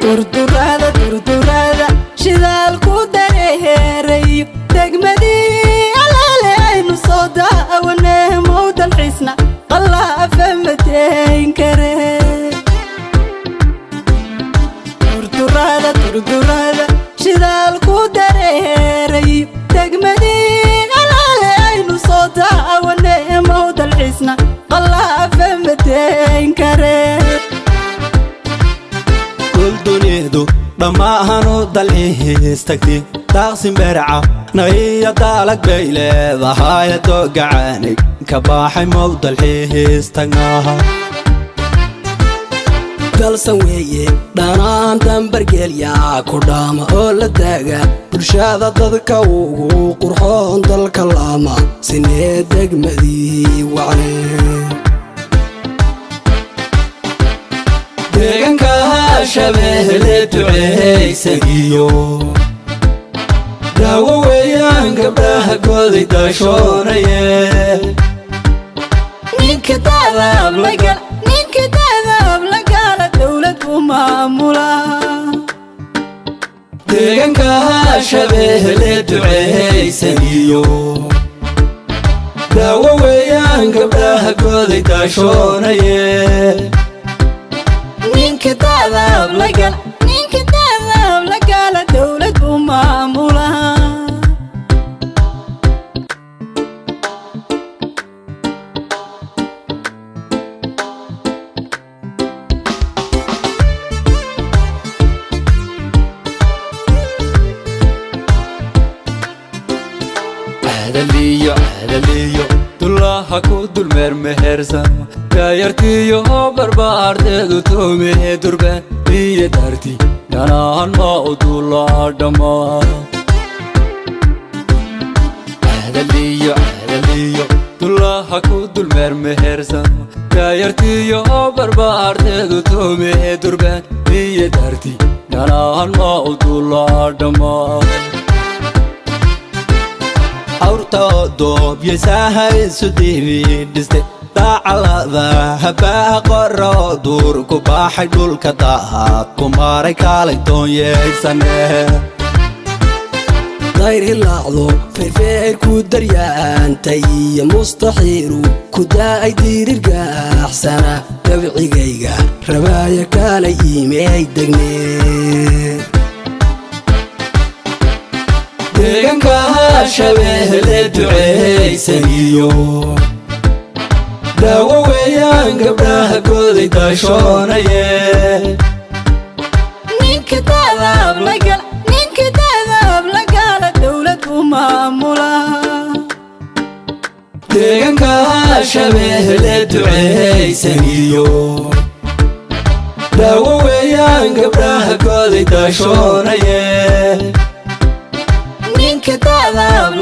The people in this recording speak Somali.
durdurada shidaalku dareereeyo degmadii alaaleynu soo daawanee mowdal cisna qallaafa mateyn kare durdurada shidaalku dareereeyo degmadii alaaleynu soo daawanee mowdal cisna qallaafa mateyn kare dunidu dhammaahanu dalxiistagti daaqsin beerca naiya daalag bay leedahay doogacaanay ka baaxay mow dalxiistagnaha dalsan weeye dhanaan dambargeelyaa ku dhaama oo la daaga bulshada dadka ugu qurxoon dalka laama sinee degmadii wacne deeganka shabeelle duceysagiyo daawo weeyaan gabdhaha gooday daashoonaye ninka daadaab lagala dowlad u maamula deeganka shabeelle duceysagiyo daawo weeyaan gabdhaha gooday daashoonaye ninka daadaab lagala dowlad u maamula adaliyo dullaha ku dulmeer mehersan gaayartiyo barbaarteedu toomee durbaan iyo daarti dhanaan ma u dullaa dhammaan adaliyo dullaha ku dulmeer mehersan gaayartiyo barbaarteedu toomee durbaan iyo daarti dhanaan ma u dullaa dhammaan doob yasahay sudibi dhiste daacalada habaa qoro duur ku baaxay dhulka daad ku maaray kaalay doonyeegsane dayr hilaacdo feerfeer ku daryaantay iyo mustaxiiru ku daa'ay dirirgaaxsana dabcigayga rabaaya kaalay iimey degne deeganka shabeelle duceysagiyo daawo weeyaan gabdhaha gooday daashoonaye ninka daadaab lagala dowlad u maamula deeganka shabeelle duceysagiyo daawo weeyaan gabdhaha gooday daashoonaye ninka daadaab